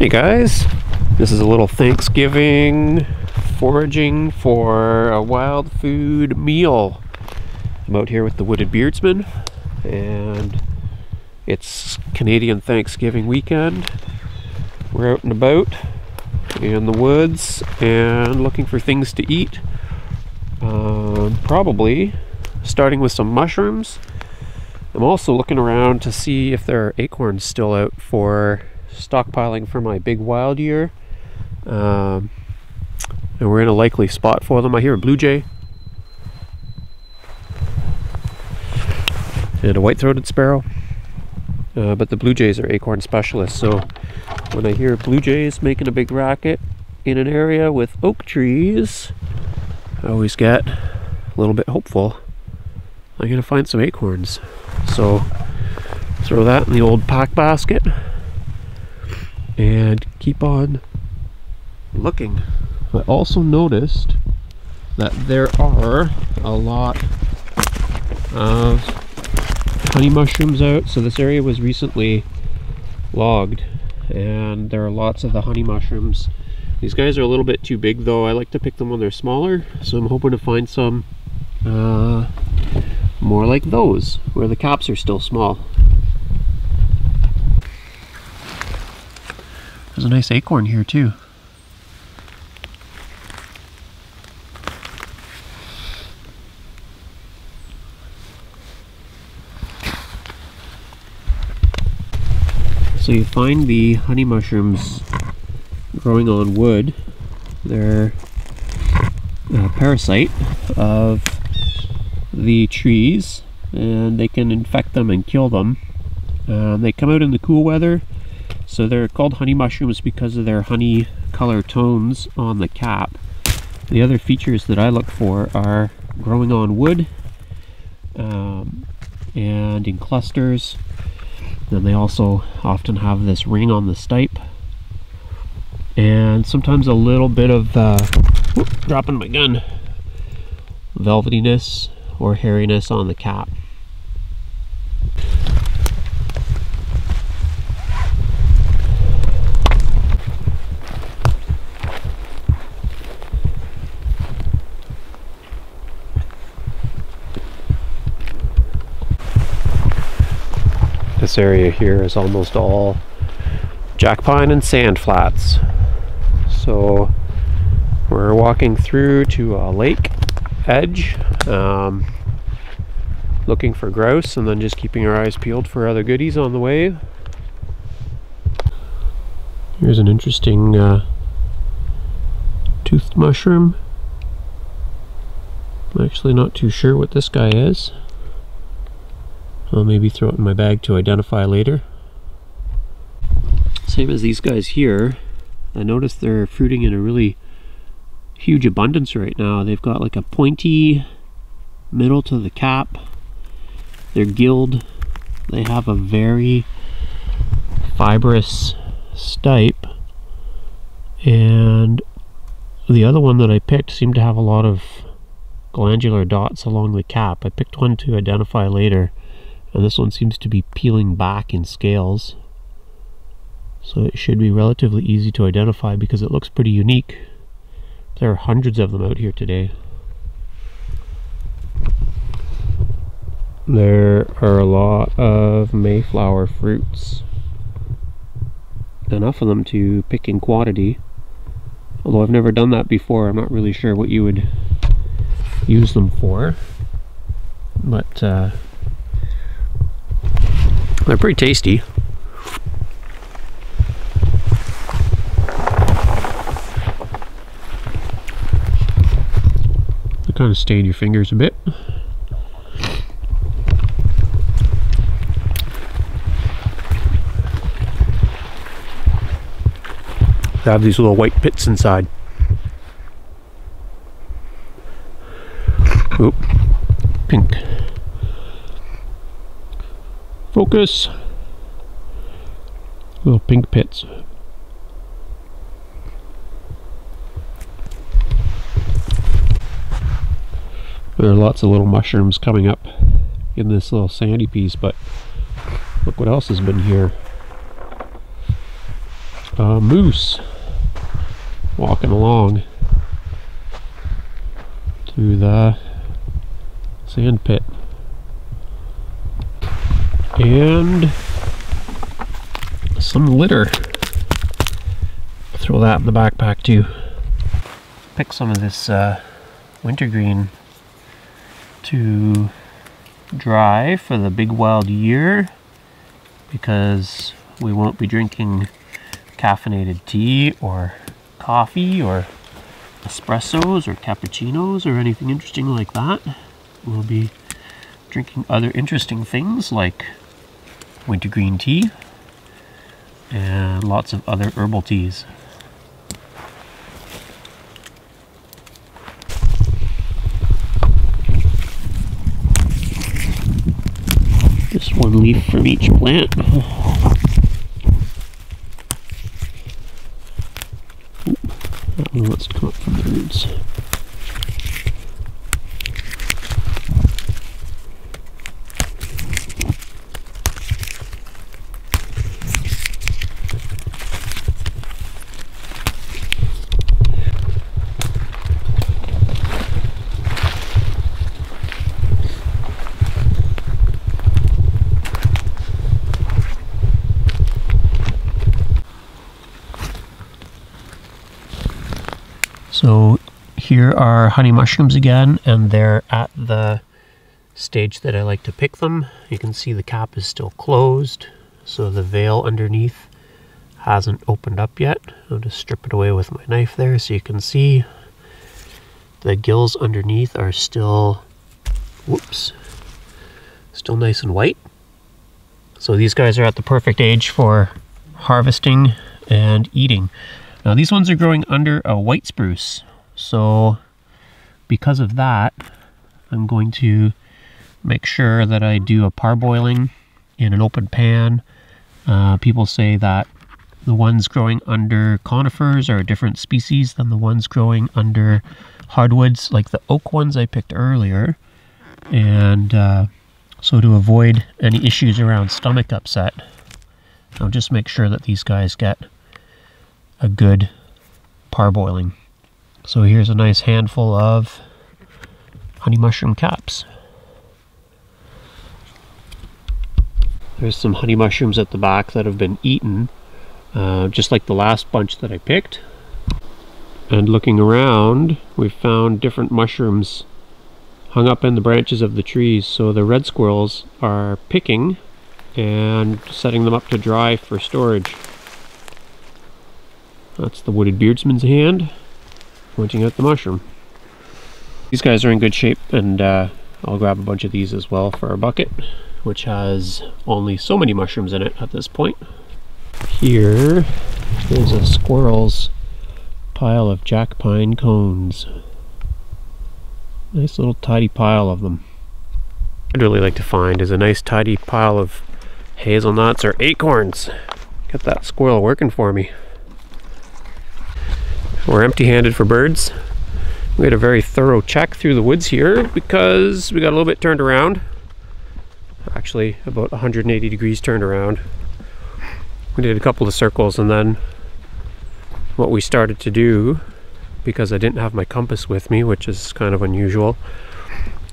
Hey guys, this is a little Thanksgiving foraging for a wild food meal. I'm out here with the Wooded Beardsman and it's Canadian Thanksgiving weekend. We're out and about in the woods and looking for things to eat. Probably starting with some mushrooms. I'm also looking around to see if there are acorns still out for stockpiling for my big wild year. And we're in a likely spot for them. I hear a blue jay and a white-throated sparrow, but the blue jays are acorn specialists, so when I hear blue jays making a big racket in an area with oak trees, I always get a little bit hopeful I'm gonna find some acorns. So throw that in the old pack basket and keep on looking. I also noticed that there are a lot of honey mushrooms out. So this area was recently logged and there are lots of the honey mushrooms. These guys are a little bit too big though. I like to pick them when they're smaller, so I'm hoping to find some more like those where the caps are still small. There's a nice acorn here too. So you find the honey mushrooms growing on wood. They're a parasite of the trees and they can infect them and kill them. They come out in the cool weather, so they're called honey mushrooms because of their honey color tones on the cap. The other features that I look for are growing on wood and in clusters. Then they also often have this ring on the stipe and sometimes a little bit of dropping my gun, velvetyness or hairiness on the cap. This area here is almost all jack pine and sand flats. So we're walking through to a lake edge, looking for grouse and then just keeping our eyes peeled for other goodies on the way. Here's an interesting toothed mushroom. I'm actually not too sure what this guy is. I'll maybe throw it in my bag to identify later. Same as these guys here. I noticed they're fruiting in a really huge abundance right now. They've got like a pointy middle to the cap. They're gilled. They have a very fibrous stipe. And the other one that I picked seemed to have a lot of glandular dots along the cap. I picked one to identify later. And this one seems to be peeling back in scales. So it should be relatively easy to identify because it looks pretty unique. There are hundreds of them out here today. There are a lot of Mayflower fruits. Enough of them to pick in quantity. Although I've never done that before, I'm not really sure what you would use them for. But they're pretty tasty. They kind of stain your fingers a bit. They have these little white pits inside. Oop, pink. Focus. Little pink pits. There are lots of little mushrooms coming up in this little sandy piece, but look what else has been here. a moose walking along to the sand pit. And some litter. Throw that in the backpack too. Pick some of this wintergreen to dry for the big wild year, because we won't be drinking caffeinated tea or coffee or espressos or cappuccinos or anything interesting like that. We'll be drinking other interesting things like wintergreen tea and lots of other herbal teas. Just one leaf from each plant. That one wants to come up from the roots. So here are honey mushrooms again, and they're at the stage that I like to pick them. You can see the cap is still closed, so the veil underneath hasn't opened up yet. I'll just strip it away with my knife there so you can see the gills underneath are still, whoops, still nice and white. So these guys are at the perfect age for harvesting and eating. Now these ones are growing under a white spruce, so because of that, I'm going to make sure that I do a parboiling in an open pan. People say that the ones growing under conifers are a different species than the ones growing under hardwoods, like the oak ones I picked earlier. And so to avoid any issues around stomach upset, I'll just make sure that these guys get a good parboiling. So here's a nice handful of honey mushroom caps. There's some honey mushrooms at the back that have been eaten, just like the last bunch that I picked. And looking around, we've found different mushrooms hung up in the branches of the trees, so the red squirrels are picking and setting them up to dry for storage. That's the Wooded Beardsman's hand pointing at the mushroom. These guys are in good shape, and I'll grab a bunch of these as well for our bucket, which has only so many mushrooms in it at this point. Here is a squirrel's pile of jack pine cones. Nice little tidy pile of them. I'd really like to find is a nice tidy pile of hazelnuts or acorns. Get that squirrel working for me. We're empty-handed for birds. We had a very thorough check through the woods here because we got a little bit turned around. Actually, about 180 degrees turned around. We did a couple of circles, and then what we started to do, because I didn't have my compass with me, which is kind of unusual,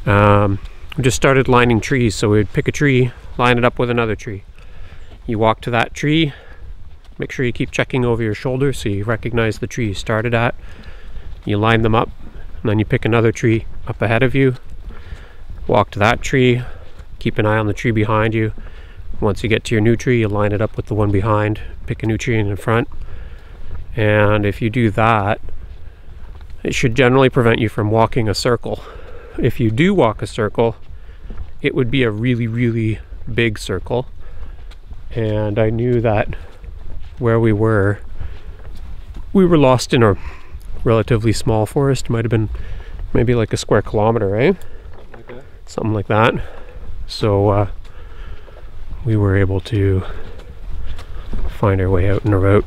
we just started lining trees. So we'd pick a tree, line it up with another tree. You walk to that tree, make sure you keep checking over your shoulder so you recognize the tree you started at. You line them up, and then you pick another tree up ahead of you, walk to that tree, keep an eye on the tree behind you. Once you get to your new tree, you line it up with the one behind, pick a new tree in the front. And if you do that, it should generally prevent you from walking a circle. If you do walk a circle, it would be a really, really big circle. And I knew that where we were lost in a relatively small forest. Might have been maybe like a square kilometer, right? Okay. Something like that. So we were able to find our way out and about.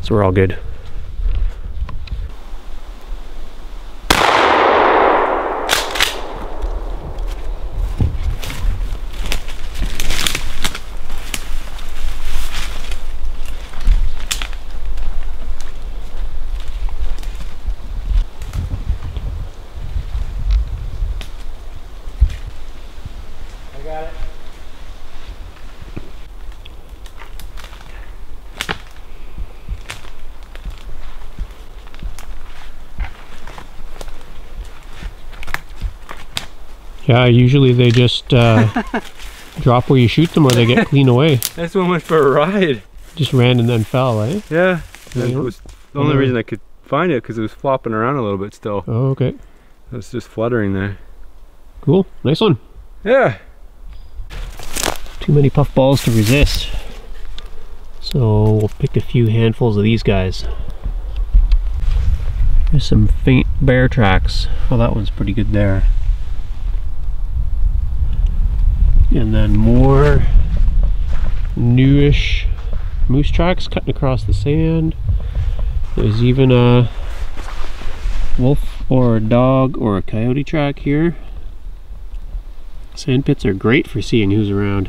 So we're all good. Yeah, usually they just drop where you shoot them or they get clean away. This one went for a ride. Just ran and then fell, eh? Yeah. It was the only reason I could find it because it was flopping around a little bit still. Oh, okay. It was just fluttering there. Cool. Nice one. Yeah. Too many puffballs to resist. So we'll pick a few handfuls of these guys. There's some faint bear tracks. Oh, that one's pretty good there. And then more newish moose tracks cutting across the sand. There's even a wolf or a dog or a coyote track here. Sand pits are great for seeing who's around.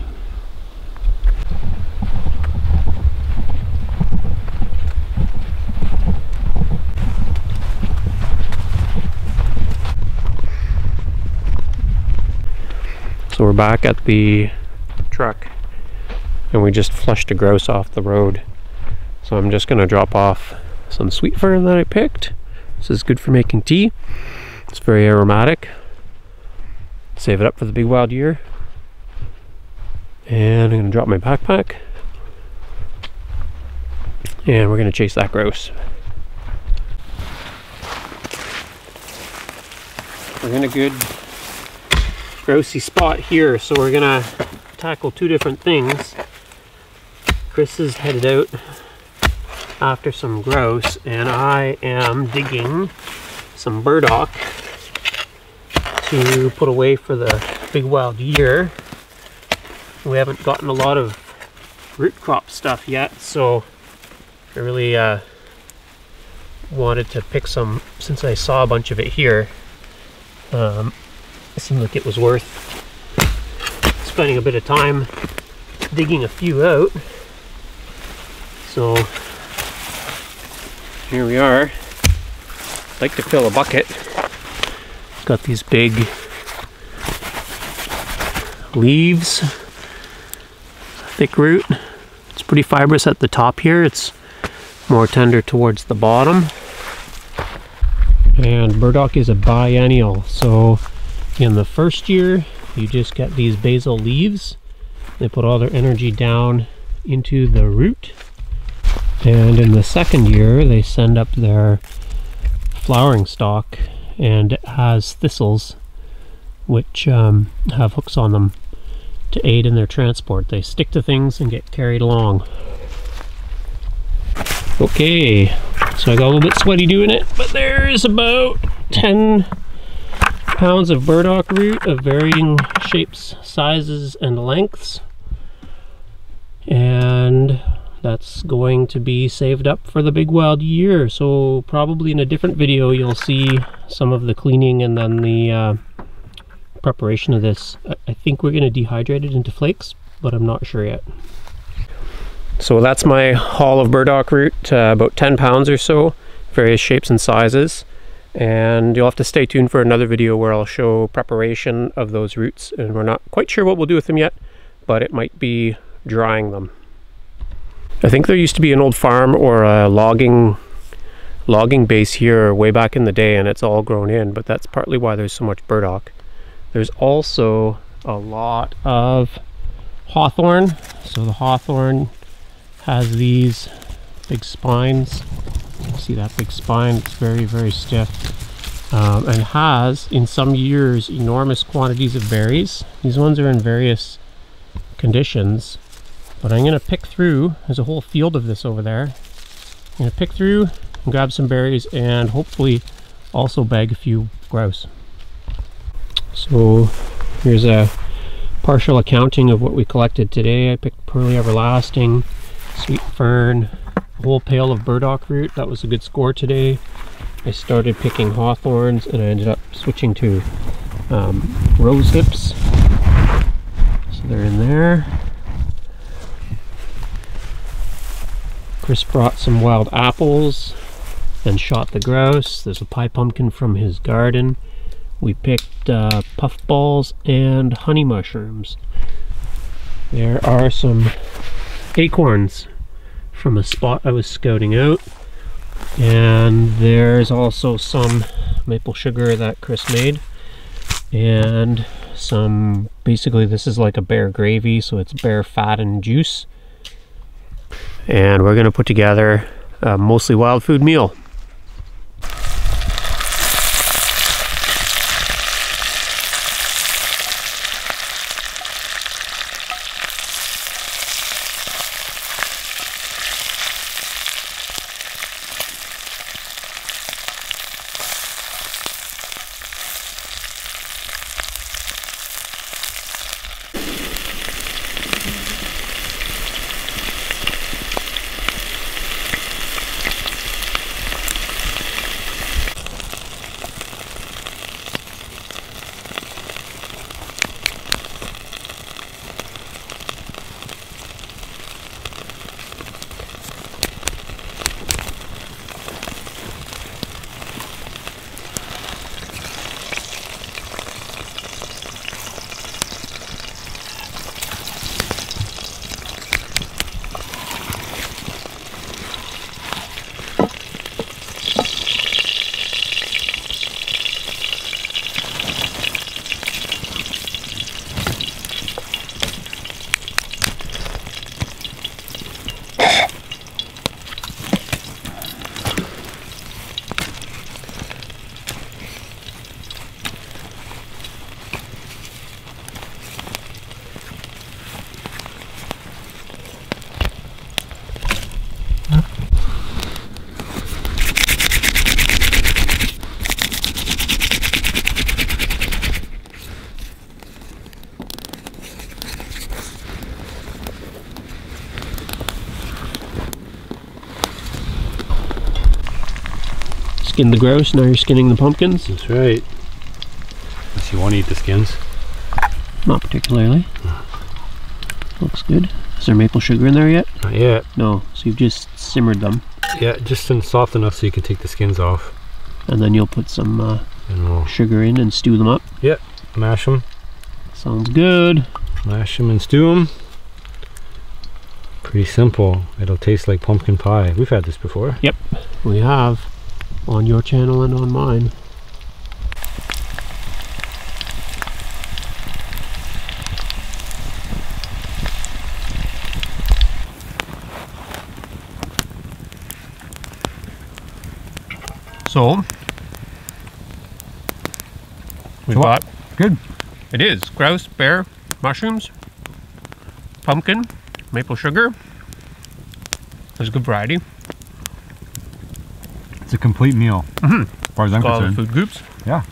So we're back at the truck and we just flushed a grouse off the road. So I'm just gonna drop off some sweet fern that I picked. This is good for making tea. It's very aromatic. Save it up for the big wild year. And I'm gonna drop my backpack. And we're gonna chase that grouse. We're in a good grousey spot here, so we're gonna tackle two different things. Chris is headed out after some grouse and I am digging some burdock to put away for the big wild year. We haven't gotten a lot of root crop stuff yet, so I really wanted to pick some since I saw a bunch of it here. It seemed like it was worth spending a bit of time digging a few out. So here we are. I'd like to fill a bucket. It's got these big leaves, thick root. It's pretty fibrous at the top here. It's more tender towards the bottom. And burdock is a biennial, so in the first year you just get these basal leaves. They put all their energy down into the root, and in the second year they send up their flowering stalk, and it has thistles which have hooks on them to aid in their transport. They stick to things and get carried along. Okay, so I got a little bit sweaty doing it, but there's about 10 pounds of burdock root of varying shapes, sizes, and lengths, and that's going to be saved up for the big wild year. So probably in a different video you'll see some of the cleaning and then the preparation of this. I think we're going to dehydrate it into flakes, but I'm not sure yet. So that's my haul of burdock root, about 10 pounds or so, various shapes and sizes. And you'll have to stay tuned for another video where I'll show preparation of those roots, and we're not quite sure what we'll do with them yet, but it might be drying them. I think there used to be an old farm or a logging base here way back in the day, and it's all grown in, but that's partly why there's so much burdock. There's also a lot of hawthorn. So the hawthorn has these big spines. See that big spine? It's very, very stiff, and has in some years enormous quantities of berries. These ones are in various conditions, but I'm going to pick through. There's a whole field of this over there. I'm going to pick through and grab some berries and hopefully also bag a few grouse. So here's a partial accounting of what we collected today. I picked Pearly Everlasting, Sweet Fern, a whole pail of burdock root. That was a good score today. I started picking hawthorns and I ended up switching to rose hips. So they're in there. Chris brought some wild apples and shot the grouse. There's a pie pumpkin from his garden. We picked puffballs and honey mushrooms. There are some acorns from a spot I was scouting out, and there's also some maple sugar that Chris made, and some, basically this is like a bear gravy, so it's bear fat and juice. And we're gonna put together a mostly wild food meal. Skinned the grouse, now you're skinning the pumpkins. That's right. Unless you want to eat the skins. Not particularly. Looks good. Is there maple sugar in there yet? Not yet. No, so you've just simmered them. Yeah, just soft enough so you can take the skins off. And then you'll put some And we'll, sugar in and stew them up. yep, mash them. Sounds good. Mash them and stew them. Pretty simple. It'll taste like pumpkin pie. We've had this before. Yep, we have. On your channel and on mine. So, we've got, good. It is grouse, bear, mushrooms, pumpkin, maple sugar. There's a good variety. It's a complete meal, as far as I'm All the concerned. food groups. Yeah.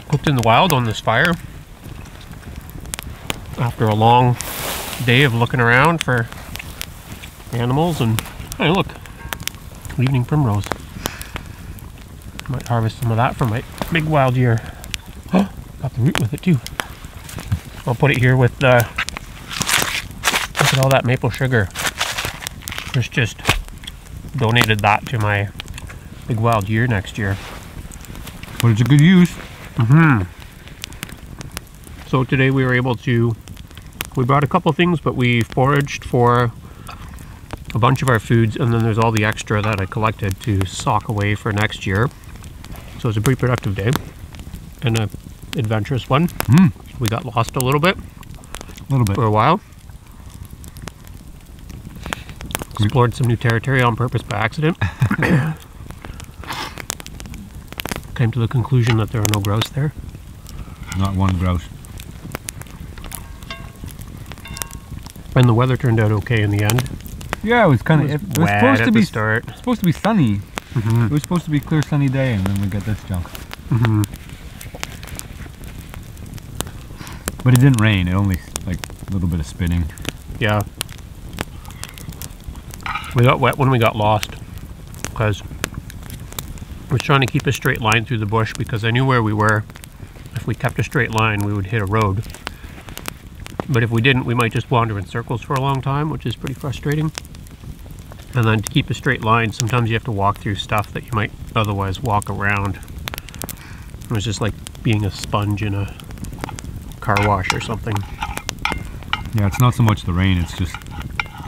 Cooked in the wild on this fire. After a long day of looking around for animals, and hey, look, evening primrose. Might harvest some of that for my big wild year. Oh, got the root with it too. I'll put it here with the. Look at all that maple sugar. Chris just donated that to my big wild year next year. But it's a good use. So today we were able to, we brought a couple things, but we foraged for a bunch of our foods, and then there's all the extra that I collected to sock away for next year. So it was a pretty productive day and an adventurous one. We got lost a little bit for a while. Explored some new territory on purpose by accident. Came to the conclusion that there are no grouse there. Not one grouse. And the weather turned out okay in the end. Yeah, it was kind of. It was Wet supposed at to the be start. supposed to be sunny. It was supposed to be a clear sunny day, and then we get this junk. But it didn't rain. It only like a little bit of spitting. Yeah. We got wet when we got lost because I was trying to keep a straight line through the bush because I knew where we were. If we kept a straight line, we would hit a road. But if we didn't, we might just wander in circles for a long time, which is pretty frustrating. And then to keep a straight line, sometimes you have to walk through stuff that you might otherwise walk around. It was just like being a sponge in a car wash or something. Yeah, it's not so much the rain, it's just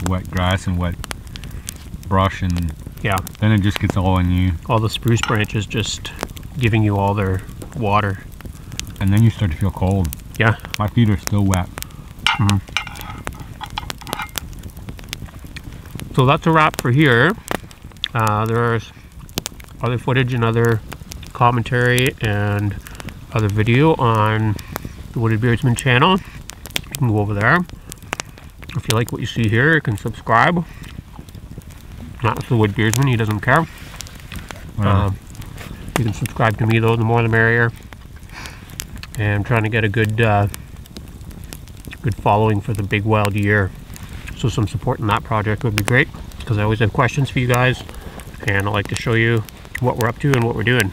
wet grass and wet brush, and Yeah, then it just gets all on you. all the spruce branches just giving you all their water. and then you start to feel cold. Yeah. My feet are still wet. So that's a wrap for here. There's other footage and other commentary and other video on the Wooded Beardsman channel. You can go over there. If you like what you see here, you can subscribe. Not to the Wooded Beardsman, he doesn't care. You can subscribe to me though, the more the merrier. And I'm trying to get a good good following for the big wild year. So some support in that project would be great, because I always have questions for you guys and I like to show you what we're up to and what we're doing.